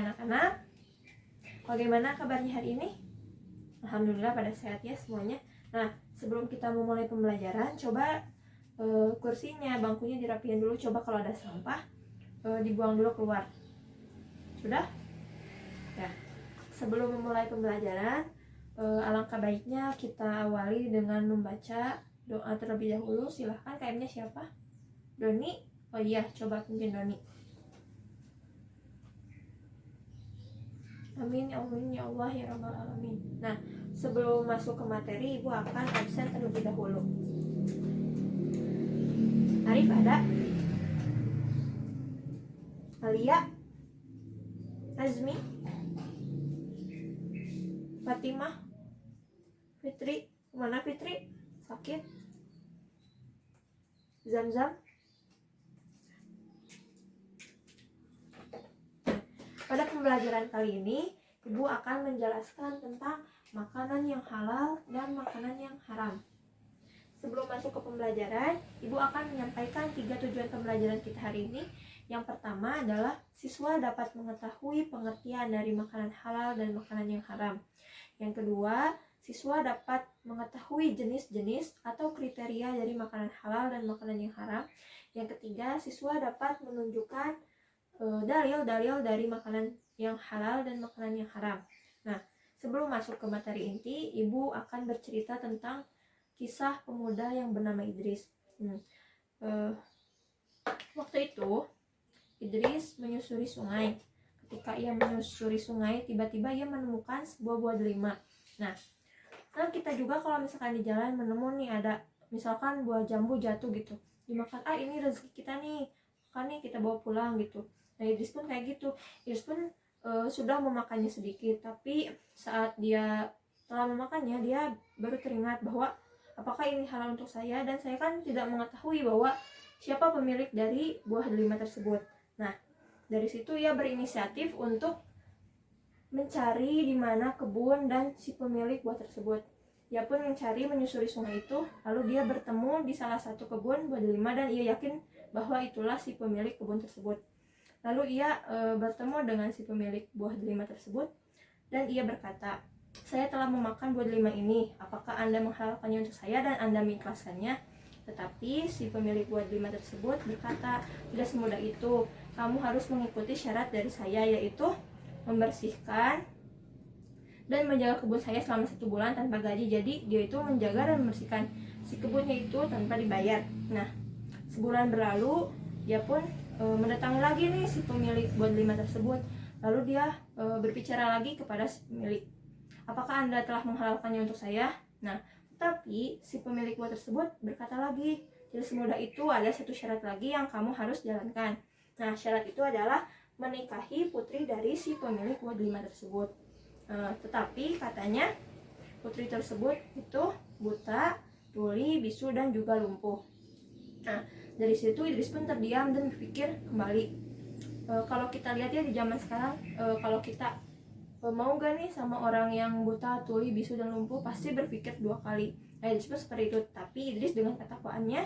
anak-anak. Bagaimana kabarnya hari ini? Alhamdulillah pada sehat ya semuanya. Nah, sebelum kita memulai pembelajaran, coba kursinya, bangkunya dirapiin dulu. Coba kalau ada sampah, dibuang dulu keluar. Sudah? Ya. Sebelum memulai pembelajaran, alangkah baiknya kita awali dengan membaca doa terlebih dahulu. Silahkan, KM-nya siapa? Doni? Oh iya, coba pimpin Doni. Amin ya Allah ya rabbal alamin. Nah, sebelum masuk ke materi, Ibu akan absen terlebih dahulu. Arif ada? Alia? Azmi? Fatimah? Fitri? Mana Fitri? Sakit? Zam-zam? Pada pembelajaran kali ini, Ibu akan menjelaskan tentang makanan yang halal dan makanan yang haram. Sebelum masuk ke pembelajaran, Ibu akan menyampaikan 3 tujuan pembelajaran kita hari ini. Yang pertama adalah siswa dapat mengetahui pengertian dari makanan halal dan makanan yang haram. Yang kedua, siswa dapat mengetahui jenis-jenis atau kriteria dari makanan halal dan makanan yang haram. Yang ketiga, siswa dapat menunjukkan dalil-dalil dari makanan yang halal dan makanan yang haram. Nah, sebelum masuk ke materi inti, Ibu akan bercerita tentang kisah pemuda yang bernama Idris. Waktu itu, Idris menyusuri sungai. Ketika ia menyusuri sungai, tiba-tiba ia menemukan sebuah buah delima. Nah, kita juga kalau misalkan di jalan menemu nih ada misalkan buah jambu jatuh gitu, dimakan, ini rezeki kita nih, kan nih kita bawa pulang gitu. Nah, Idris pun kayak gitu. Idris pun sudah memakannya sedikit, tapi saat dia telah memakannya, dia baru teringat bahwa apakah ini halal untuk saya, dan saya kan tidak mengetahui bahwa siapa pemilik dari buah delima tersebut. Nah, dari situ ia berinisiatif untuk mencari di mana kebun dan si pemilik buah tersebut. Ia pun mencari, menyusuri sungai itu, lalu dia bertemu di salah satu kebun buah delima dan ia yakin bahwa itulah si pemilik kebun tersebut. Lalu ia bertemu dengan si pemilik buah delima tersebut dan ia berkata, "Saya telah memakan buah delima ini. Apakah Anda menghalalkannya untuk saya dan Anda mengikhlaskannya?" Tetapi si pemilik buah delima tersebut berkata, "Tidak semudah itu. Kamu harus mengikuti syarat dari saya, yaitu membersihkan dan menjaga kebun saya selama 1 bulan tanpa gaji." Jadi dia itu menjaga dan membersihkan si kebunnya itu tanpa dibayar. Nah, sebulan berlalu, dia pun mendatangi lagi nih si pemilik buah delima tersebut. Lalu dia berbicara lagi kepada si pemilik, "Apakah Anda telah menghalalkannya untuk saya?" Nah, tapi si pemilik buah tersebut berkata lagi, "Tidak semudah itu, ada satu syarat lagi yang kamu harus jalankan." Nah, syarat itu adalah menikahi putri dari si pemilik buah delima tersebut. Tetapi katanya putri tersebut itu buta, tuli, bisu, dan juga lumpuh. Nah, dari situ Idris pun terdiam dan berpikir kembali. Kalau kita lihat ya di zaman sekarang, kalau kita mau gak nih sama orang yang buta, tuli, bisu, dan lumpuh, pasti berpikir 2 kali. Nah, Idris pun seperti itu. Tapi Idris dengan ketakwaannya,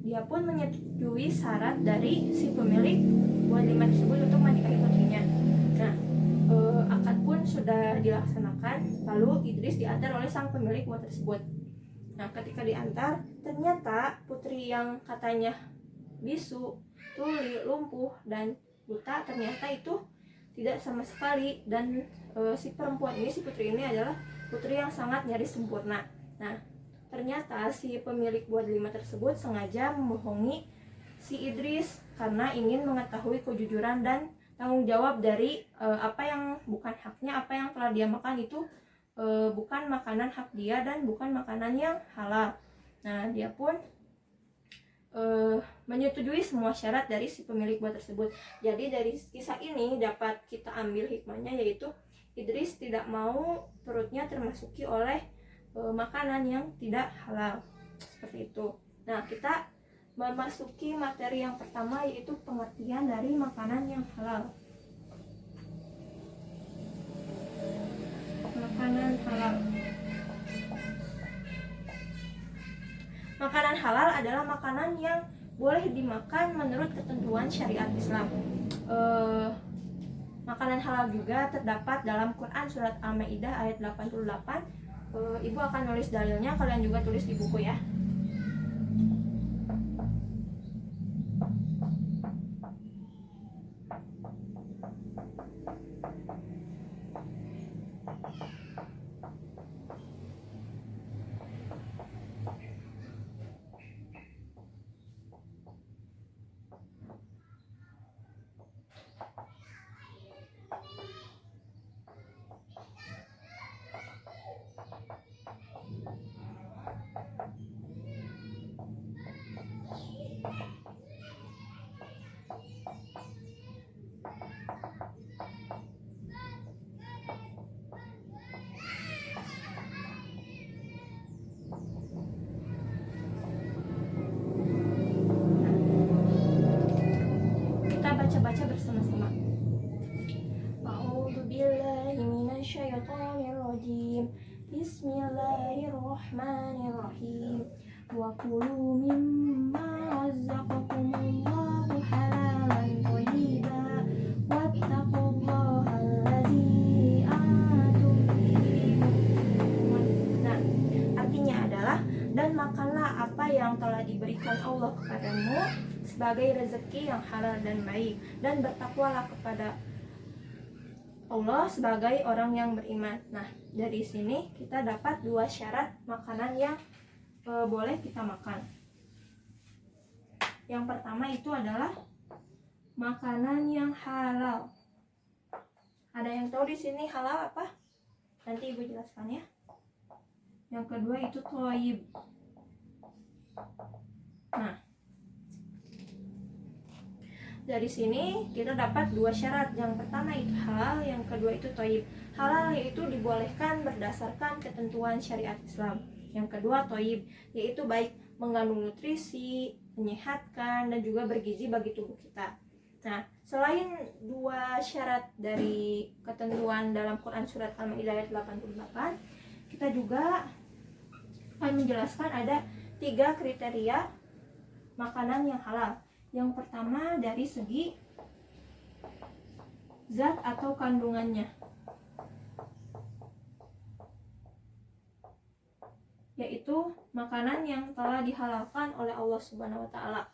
dia pun menyetujui syarat dari si pemilik buah delima tersebut untuk menikahi putrinya. Nah, akad pun sudah dilaksanakan. Lalu Idris diantar oleh sang pemilik buah tersebut. Nah, ketika diantar, ternyata putri yang katanya bisu, tuli, lumpuh, dan buta, ternyata itu tidak sama sekali. Dan si perempuan ini, si putri ini adalah putri yang sangat nyaris sempurna. Nah, ternyata si pemilik buah delima tersebut sengaja membohongi si Idris karena ingin mengetahui kejujuran dan tanggung jawab dari apa yang bukan haknya, apa yang telah dia makan itu bukan makanan hak dia dan bukan makanan yang halal. Nah, dia pun menyetujui semua syarat dari si pemilik buah tersebut. Jadi dari kisah ini dapat kita ambil hikmahnya, yaitu Idris tidak mau perutnya termasuki oleh makanan yang tidak halal. Seperti itu. Nah, kita memasuki materi yang pertama, yaitu pengertian dari makanan yang halal. Makanan halal. Makanan halal adalah makanan yang boleh dimakan menurut ketentuan syariat Islam. Makanan halal juga terdapat dalam Quran surat Al-Maidah ayat 88. Ibu akan nulis dalilnya, kalian juga tulis di buku ya. Baca bersama-sama. A'udzubillahi minasyaitonirrajim. Bismillahirrahmanirrahim. Wa kulu mimma razaqakumullahu halalan thayyiban wattaqullaha alladzi antum bihi mu'minun. Nah, artinya adalah dan makanlah apa yang telah diberikan Allah kepadamu sebagai rezeki yang halal dan baik, dan bertakwalah kepada Allah sebagai orang yang beriman. Nah, dari sini kita dapat dua syarat makanan yang boleh kita makan. Yang pertama itu adalah makanan yang halal. Ada yang tahu di sini halal apa? Nanti ibu jelaskan ya. Yang kedua itu thayyib. Nah, dari sini kita dapat dua syarat. Yang pertama itu halal, yang kedua itu thayyib. Halal yaitu dibolehkan berdasarkan ketentuan syariat Islam. Yang kedua thayyib, yaitu baik mengandung nutrisi, menyehatkan, dan juga bergizi bagi tubuh kita. Nah, selain dua syarat dari ketentuan dalam Quran surat Al-Maidah ayat 88, kita juga akan menjelaskan ada 3 kriteria makanan yang halal. Yang pertama dari segi zat atau kandungannya, yaitu makanan yang telah dihalalkan oleh Allah Subhanahu wa taala.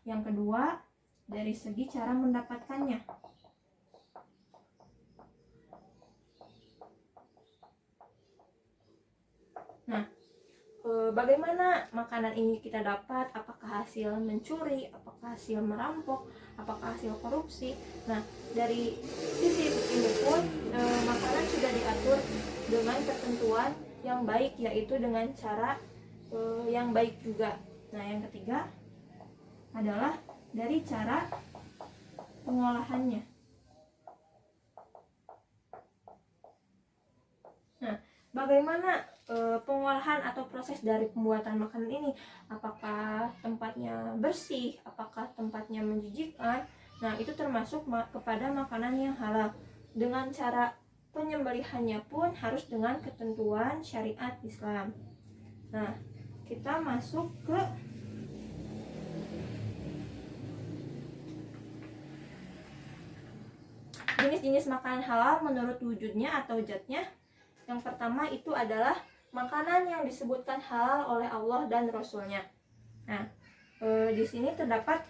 Yang kedua dari segi cara mendapatkannya. Nah, bagaimana makanan ini kita dapat? Apakah hasil mencuri, apakah hasil merampok, apakah hasil korupsi? Nah, dari sisi ini pun makanan sudah diatur dengan ketentuan yang baik, yaitu dengan cara yang baik juga. Nah, yang ketiga adalah dari cara pengolahannya. Nah, bagaimana pengolahan atau proses dari pembuatan makanan ini? Apakah tempatnya bersih? Apakah tempatnya menjijikkan? Nah, itu termasuk kepada makanan yang halal. Dengan cara penyembelihannya pun harus dengan ketentuan syariat Islam. Nah, kita masuk ke jenis-jenis makanan halal menurut wujudnya atau zatnya. Yang pertama itu adalah makanan yang disebutkan halal oleh Allah dan Rasulnya. Nah, di sini terdapat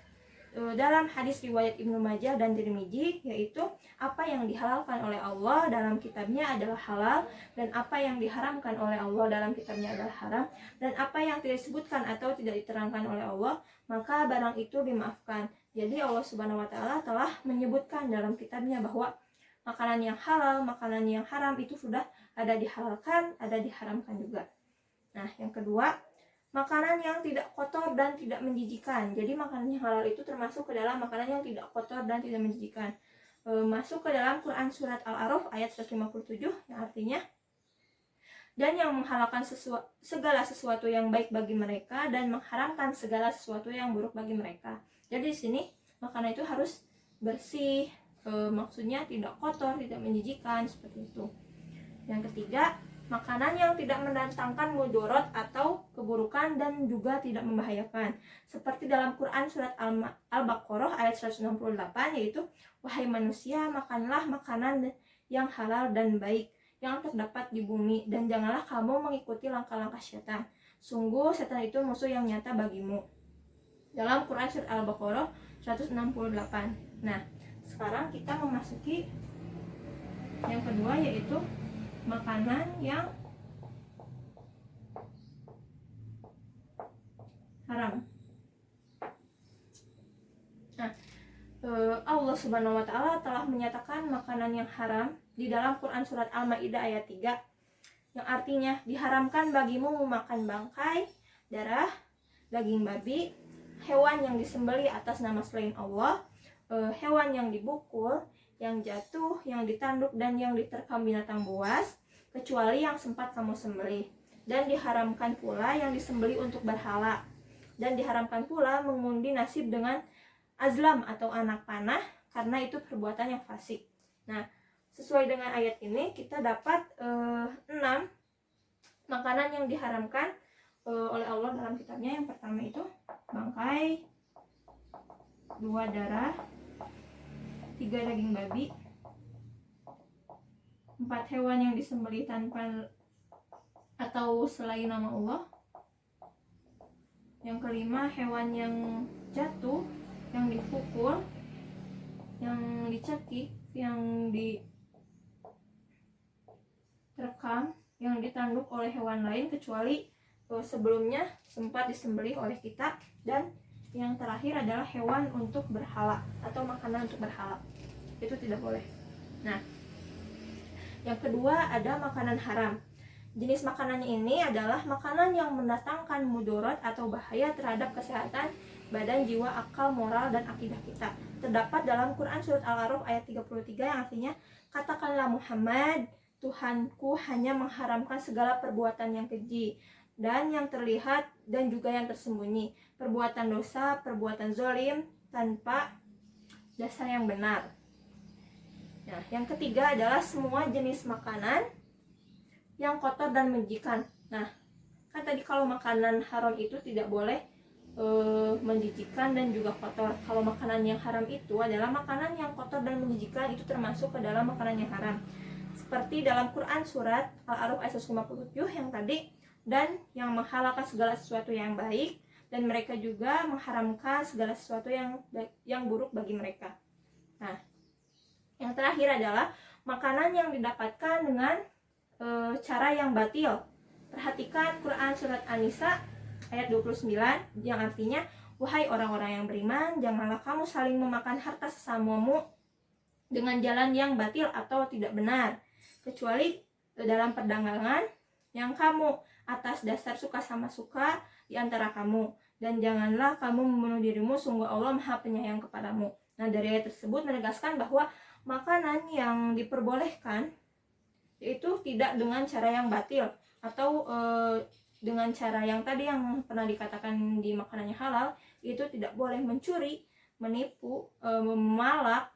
dalam hadis riwayat Ibnu Majah dan Tirmidzi, yaitu apa yang dihalalkan oleh Allah dalam kitabnya adalah halal, dan apa yang diharamkan oleh Allah dalam kitabnya adalah haram, dan apa yang tidak disebutkan atau tidak diterangkan oleh Allah, maka barang itu dimaafkan. Jadi Allah Subhanahu wa taala telah menyebutkan dalam kitabnya bahwa makanan yang halal, makanan yang haram itu sudah ada dihalalkan, ada diharamkan juga. Nah, yang kedua, makanan yang tidak kotor dan tidak menjijikan. Jadi makanan yang halal itu termasuk ke dalam makanan yang tidak kotor dan tidak menjijikan. Masuk ke dalam Quran surat Al-A'raf ayat 157, yang artinya, dan yang menghalalkan segala sesuatu yang baik bagi mereka dan mengharamkan segala sesuatu yang buruk bagi mereka. Jadi di sini makanan itu harus bersih, maksudnya tidak kotor, tidak menjijikan, seperti itu. Yang ketiga, makanan yang tidak mendatangkan mudorot atau keburukan dan juga tidak membahayakan. Seperti dalam Quran surat Al-Baqarah ayat 168, yaitu wahai manusia, makanlah makanan yang halal dan baik yang terdapat di bumi, dan janganlah kamu mengikuti langkah-langkah setan. Sungguh setan itu musuh yang nyata bagimu. Dalam Quran surat Al-Baqarah 168. Nah, sekarang kita memasuki yang kedua, yaitu makanan yang haram. Nah, Allah Subhanahu wa Ta'ala telah menyatakan makanan yang haram di dalam Quran surat Al-Maidah ayat 3, yang artinya diharamkan bagimu memakan bangkai, darah, daging babi, hewan yang disembelih atas nama selain Allah, hewan yang dibukul, yang jatuh, yang ditanduk, dan yang diterkam binatang buas, kecuali yang sempat kamu sembelih. Dan diharamkan pula yang disembelih untuk berhala. Dan diharamkan pula mengundi nasib dengan azlam atau anak panah, karena itu perbuatan yang fasik. Nah, sesuai dengan ayat ini kita dapat 6 makanan yang diharamkan oleh Allah dalam kitabnya. Yang pertama itu bangkai, 2 darah, 3 daging babi, 4 hewan yang disembelih tanpa atau selain nama Allah, yang kelima hewan yang jatuh, yang dipukul, yang dicekik, yang diterekam, yang ditanduk oleh hewan lain kecuali sebelumnya sempat disembelih oleh kita, dan yang terakhir adalah hewan untuk berhala atau makanan untuk berhala. Itu tidak boleh. Nah, yang kedua ada makanan haram. Jenis makanannya ini adalah makanan yang mendatangkan mudarat atau bahaya terhadap kesehatan badan, jiwa, akal, moral, dan akidah kita. Terdapat dalam Quran surat Al-A'raf ayat 33 yang artinya, katakanlah Muhammad, Tuhanku hanya mengharamkan segala perbuatan yang keji dan yang terlihat dan juga yang tersembunyi, perbuatan dosa, perbuatan zolim tanpa dasar yang benar. Nah, yang ketiga adalah semua jenis makanan yang kotor dan menjijikan. Nah, kan tadi kalau makanan haram itu tidak boleh menjijikan dan juga kotor. Kalau makanan yang haram itu adalah makanan yang kotor dan menjijikan, itu termasuk ke dalam makanan yang haram. Seperti dalam Quran surat Al-A'raf ayat 157 yang tadi, dan yang menghalalkan segala sesuatu yang baik, dan mereka juga mengharamkan segala sesuatu yang buruk bagi mereka. Nah, yang terakhir adalah makanan yang didapatkan dengan cara yang batil. Perhatikan Quran surat An-Nisa ayat 29 yang artinya, wahai orang-orang yang beriman, janganlah kamu saling memakan harta sesamamu dengan jalan yang batil atau tidak benar, kecuali dalam perdagangan yang kamu atas dasar suka sama suka di antara kamu, dan janganlah kamu membunuh dirimu, sungguh Allah Maha Penyayang kepadamu. Nah, dari ayat tersebut menegaskan bahwa makanan yang diperbolehkan yaitu tidak dengan cara yang batil atau dengan cara yang tadi yang pernah dikatakan di makanannya halal, itu tidak boleh mencuri, menipu, memalak,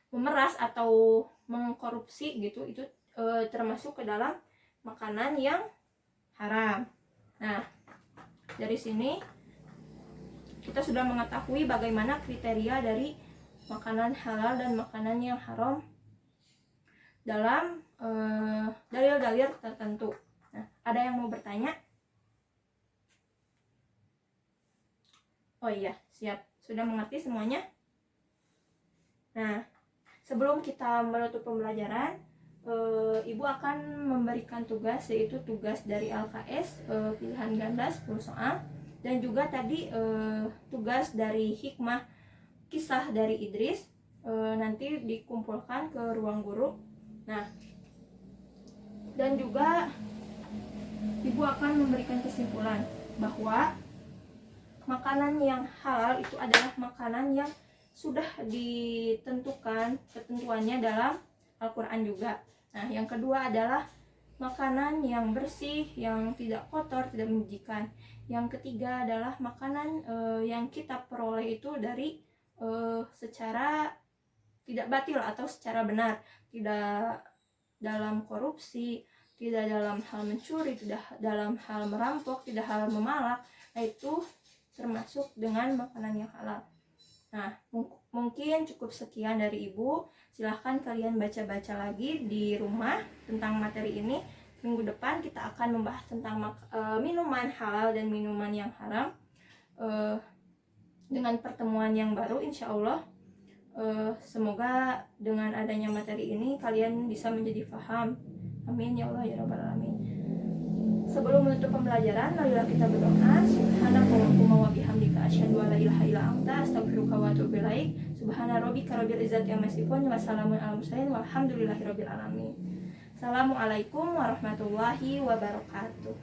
memeras atau mengkorupsi gitu. Itu termasuk ke dalam makanan yang haram. Nah, dari sini kita sudah mengetahui bagaimana kriteria dari makanan halal dan makanan yang haram dalam dalil-dalil tertentu. Nah, ada yang mau bertanya? Oh iya, siap. Sudah mengerti semuanya? Nah, sebelum kita menutup pembelajaran, Ibu akan memberikan tugas, yaitu tugas dari LKS, pilihan ganda 10 soal, dan juga tadi tugas dari hikmah kisah dari Idris, nanti dikumpulkan ke ruang guru. Nah, dan juga Ibu akan memberikan kesimpulan bahwa makanan yang halal itu adalah makanan yang sudah ditentukan ketentuannya dalam Al-Quran juga. Nah, yang kedua adalah makanan yang bersih, yang tidak kotor, tidak menjijikan. Yang ketiga adalah makanan yang kita peroleh itu dari secara tidak batil atau secara benar, tidak dalam korupsi, tidak dalam hal mencuri, tidak dalam hal merampok, tidak hal memalak. Nah, itu termasuk dengan makanan yang halal. Nah, mungkin cukup sekian dari Ibu. Silahkan kalian baca-baca lagi di rumah tentang materi ini. Minggu depan kita akan membahas tentang minuman halal dan minuman yang haram dengan pertemuan yang baru, insya Allah. Semoga dengan adanya materi ini kalian bisa menjadi paham. Amin ya Allah ya rabbal alamin. Sebelum menutup pembelajaran, marilah kita berdoa. Subhanakallahumma wa bihamdika asyhadu an la ilaha illa anta astaghfiruka wa atubu ilaik. Subhana rabbika rabbil izzati amma yasifun wa salamun alal mursalin walhamdulillahi rabbil alamin. Assalamualaikum warahmatullahi wabarakatuh.